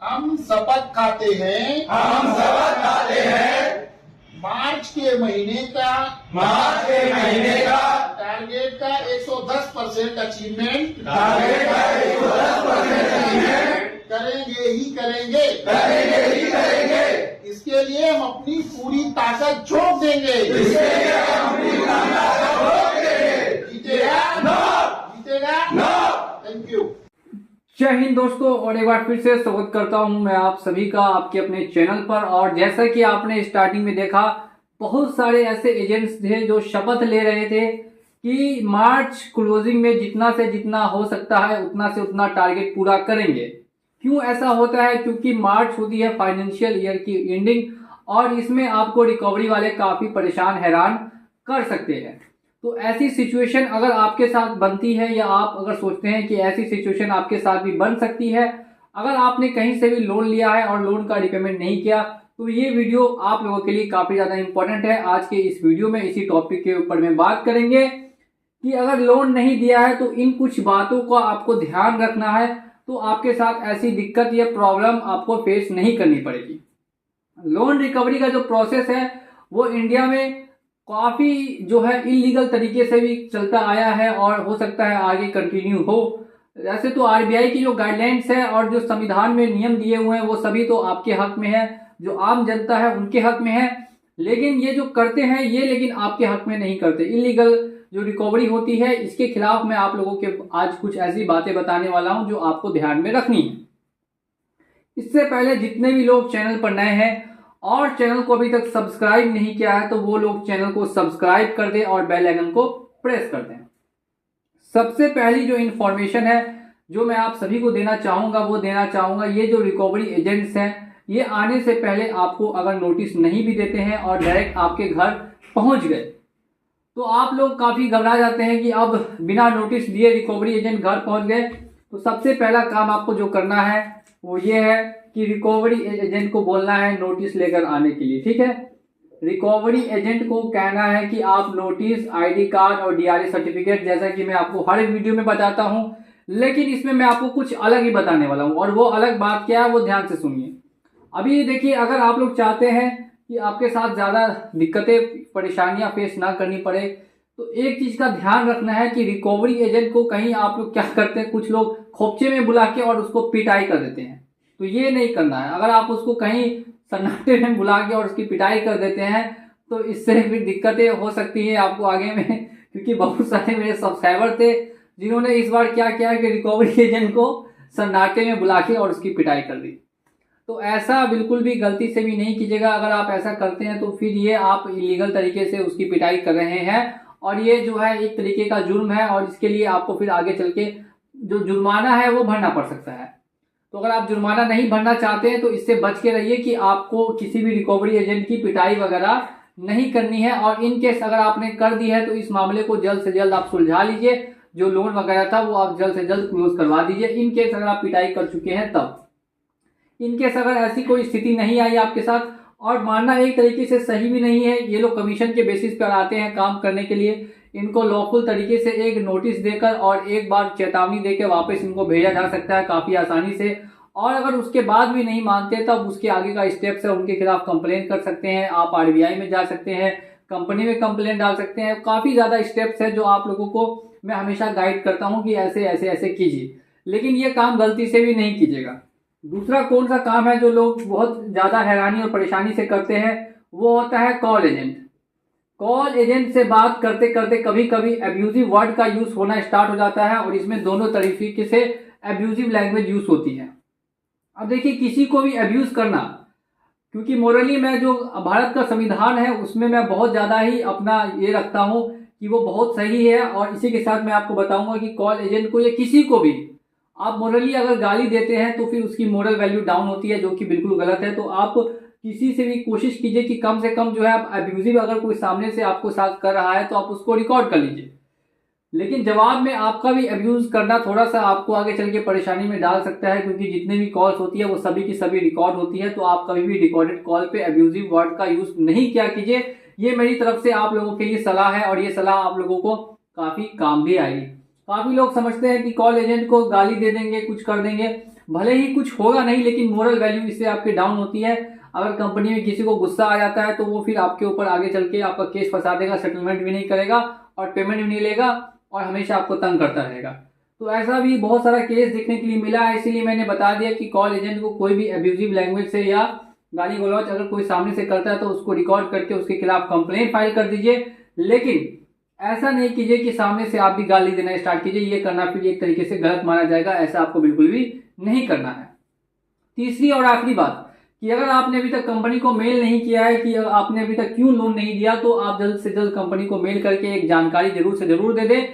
हम शपथ खाते हैं मार्च के महीने का टारगेट का 110% अचीवमेंट करेंगे ही करेंगे। इसके लिए हम अपनी पूरी ताकत झोंक देंगे। जीतेगा। Thank you. जय हिंद दोस्तों, और एक बार फिर से स्वागत करता हूं मैं आप सभी का आपके अपने चैनल पर। और जैसा कि आपने स्टार्टिंग में देखा, बहुत सारे ऐसे एजेंट्स थे जो शपथ ले रहे थे कि मार्च क्लोजिंग में जितना से जितना हो सकता है उतना से उतना टारगेट पूरा करेंगे। क्यों ऐसा होता है? क्योंकि मार्च होती है फाइनेंशियल ईयर की एंडिंग, और इसमें आपको रिकवरी वाले काफी परेशान हैरान कर सकते हैं। तो ऐसी सिचुएशन अगर आपके साथ बनती है, या आप अगर सोचते हैं कि ऐसी सिचुएशन आपके साथ भी बन सकती है, अगर आपने कहीं से भी लोन लिया है और लोन का रिपेमेंट नहीं किया, तो ये वीडियो आप लोगों के लिए काफी ज्यादा इंपॉर्टेंट है। आज के इस वीडियो में इसी टॉपिक के ऊपर में बात करेंगे कि अगर लोन नहीं दिया है तो इन कुछ बातों का आपको ध्यान रखना है, तो आपके साथ ऐसी दिक्कत या प्रॉब्लम आपको फेस नहीं करनी पड़ेगी। लोन रिकवरी का जो प्रोसेस है वो इंडिया में काफी जो है इलीगल तरीके से भी चलता आया है, और हो सकता है आगे कंटिन्यू हो। वैसे तो आरबीआई की जो गाइडलाइंस है और जो संविधान में नियम दिए हुए हैं वो सभी तो आपके हक में है, जो आम जनता है उनके हक में है। लेकिन ये जो करते हैं ये लेकिन आपके हक में नहीं करते। इलीगल जो रिकवरी होती है इसके खिलाफ मैं आप लोगों के आज कुछ ऐसी बातें बताने वाला हूं जो आपको ध्यान में रखनी है। इससे पहले जितने भी लोग चैनल पर नए हैं और चैनल को अभी तक सब्सक्राइब नहीं किया है, तो वो लोग चैनल को सब्सक्राइब कर दें और बेल आइकन को प्रेस कर दें। सबसे पहली जो इन्फॉर्मेशन है जो मैं आप सभी को देना चाहूंगा, ये जो रिकवरी एजेंट्स हैं ये आने से पहले आपको अगर नोटिस नहीं भी देते हैं और डायरेक्ट आपके घर पहुंच गए, तो आप लोग काफी घबरा जाते हैं कि अब बिना नोटिस दिए रिकवरी एजेंट घर पहुंच गए। तो सबसे पहला काम आपको जो करना है वो ये है कि रिकवरी एजेंट को बोलना है नोटिस लेकर आने के लिए। ठीक है, रिकवरी एजेंट को कहना है कि आप नोटिस, आईडी कार्ड और डीआरए सर्टिफिकेट, जैसा कि मैं आपको हर एक वीडियो में बताता हूं, लेकिन इसमें मैं आपको कुछ अलग ही बताने वाला हूं। और वो अलग बात क्या है वो ध्यान से सुनिए। अभी देखिए, अगर आप लोग चाहते हैं कि आपके साथ ज्यादा दिक्कतें परेशानियां फेस ना करनी पड़े, तो एक चीज का ध्यान रखना है कि रिकवरी एजेंट को कहीं आप लोग क्या करते हैं, कुछ लोग खोपचे में बुला के और उसको पिटाई कर देते हैं। तो ये नहीं करना है। अगर आप उसको कहीं सन्नाटे में बुला के और उसकी पिटाई कर देते हैं तो इससे फिर दिक्कतें हो सकती है आपको आगे में, क्योंकि बहुत सारे मेरे सब्सक्राइबर थे जिन्होंने इस बार क्या किया कि रिकवरी एजेंट को सन्नाटे में बुला के और उसकी पिटाई कर दी। तो ऐसा बिल्कुल भी गलती से भी नहीं कीजिएगा। अगर आप ऐसा करते हैं तो फिर ये आप इलीगल तरीके से उसकी पिटाई कर रहे हैं, और ये जो है एक तरीके का जुर्म है, और इसके लिए आपको फिर आगे चल के जो जुर्माना है वो भरना पड़ सकता है। तो अगर आप जुर्माना नहीं भरना चाहते हैं तो इससे बच के रहिए कि आपको किसी भी रिकवरी एजेंट की पिटाई वगैरह नहीं करनी है। और इन केस अगर आपने कर दी है तो इस मामले को जल्द से जल्द आप सुलझा लीजिए। जो लोन वगैरह था वो आप जल्द से जल्द क्लोज करवा दीजिए, इन केस अगर आप पिटाई कर चुके हैं तब। इन केस अगर ऐसी कोई स्थिति नहीं आई आपके साथ, और मानना एक तरीके से सही भी नहीं है, ये लोग कमीशन के बेसिस पर आते हैं काम करने के लिए, इनको लॉफुल तरीके से एक नोटिस देकर और एक बार चेतावनी देकर वापस इनको भेजा जा सकता है काफी आसानी से। और अगर उसके बाद भी नहीं मानते तब उसके आगे का स्टेप्स है, उनके खिलाफ कंप्लेन कर सकते हैं, आप आरबीआई में जा सकते हैं, कंपनी में कंप्लेन डाल सकते हैं। काफी ज्यादा स्टेप्स है जो आप लोगों को मैं हमेशा गाइड करता हूं कि ऐसे ऐसे ऐसे कीजिए, लेकिन ये काम गलती से भी नहीं कीजिएगा। दूसरा कौन सा काम है जो लोग बहुत ज्यादा हैरानी और परेशानी से करते हैं, वो होता है कॉल एजेंट। कॉल एजेंट से बात करते करते कभी कभी एब्यूजिव वर्ड का यूज होना स्टार्ट हो जाता है, और इसमें दोनों तरीके से एब्यूजिव लैंग्वेज यूज होती है। अब देखिए, किसी को भी अब्यूज करना, क्योंकि मोरली मैं जो भारत का संविधान है उसमें मैं बहुत ज्यादा ही अपना ये रखता हूं कि वो बहुत सही है। और इसी के साथ मैं आपको बताऊंगा कि कॉल एजेंट को या किसी को भी आप मोरली अगर गाली देते हैं तो फिर उसकी मोरल वैल्यू डाउन होती है, जो कि बिल्कुल गलत है। तो आप किसी से भी कोशिश कीजिए कि कम से कम जो है आप अब्यूजिव अगर कोई सामने से आपको साथ कर रहा है तो आप उसको रिकॉर्ड कर लीजिए, लेकिन जवाब में आपका भी अब्यूज करना थोड़ा सा आपको आगे चल के परेशानी में डाल सकता है, क्योंकि जितने भी कॉल्स होती है वो सभी की सभी रिकॉर्ड होती है। तो आप कभी भी रिकॉर्डेड कॉल पे अब्यूजिव वर्ड का यूज नहीं किया कीजिए। ये मेरी तरफ से आप लोगों के लिए सलाह है, और ये सलाह आप लोगों को काफी काम भी आएगी। काफी लोग समझते हैं कि कॉल एजेंट को गाली दे देंगे, कुछ कर देंगे, भले ही कुछ होगा नहीं, लेकिन मोरल वैल्यू इससे आपकी डाउन होती है। अगर कंपनी में किसी को गुस्सा आ जाता है तो वो फिर आपके ऊपर आगे चल के आपका केस फंसा देगा, सेटलमेंट भी नहीं करेगा और पेमेंट भी नहीं लेगा और हमेशा आपको तंग करता रहेगा। तो ऐसा भी बहुत सारा केस देखने के लिए मिला है, इसीलिए मैंने बता दिया कि कॉल एजेंट को कोई भी अब्यूजिव लैंग्वेज से या गाली गलौज अगर कोई सामने से करता है तो उसको रिकॉर्ड करके उसके खिलाफ कंप्लेंट फाइल कर दीजिए, लेकिन ऐसा नहीं कीजिए कि सामने से आप भी गाली देना स्टार्ट कीजिए। ये करना फिर एक तरीके से गलत माना जाएगा, ऐसा आपको बिल्कुल भी नहीं करना है। तीसरी और आखिरी बात कि अगर आपने अभी तक कंपनी को मेल नहीं किया है कि आपने अभी तक क्यों लोन नहीं दिया, तो आप जल्द से जल्द कंपनी को मेल करके एक जानकारी जरूर से जरूर दे दें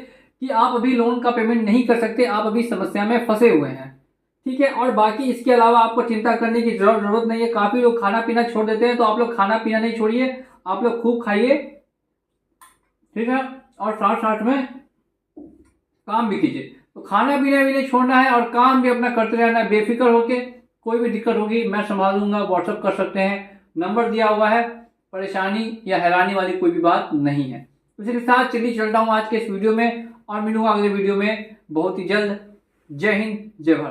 कि आप अभी लोन का पेमेंट नहीं कर सकते, आप अभी समस्या में फंसे हुए हैं, ठीक है। और बाकी इसके अलावा आपको चिंता करने की जरूरत नहीं है। काफी लोग खाना पीना छोड़ देते हैं, तो आप लोग खाना पीना नहीं छोड़िए, आप लोग खूब खाइए, ठीक है, और साथ साथ में काम भी कीजिए। तो खाना पीना भी नहीं छोड़ना है और काम भी अपना करते रहना है बेफिक्र होके। कोई भी दिक्कत होगी मैं संभाल लूंगा, व्हाट्सअप कर सकते हैं, नंबर दिया हुआ है, परेशानी या हैरानी वाली कोई भी बात नहीं है। उसी के साथ चलिए चलता हूँ आज के इस वीडियो में और मिलूंगा अगले वीडियो में बहुत ही जल्द। जय हिंद, जय भारत।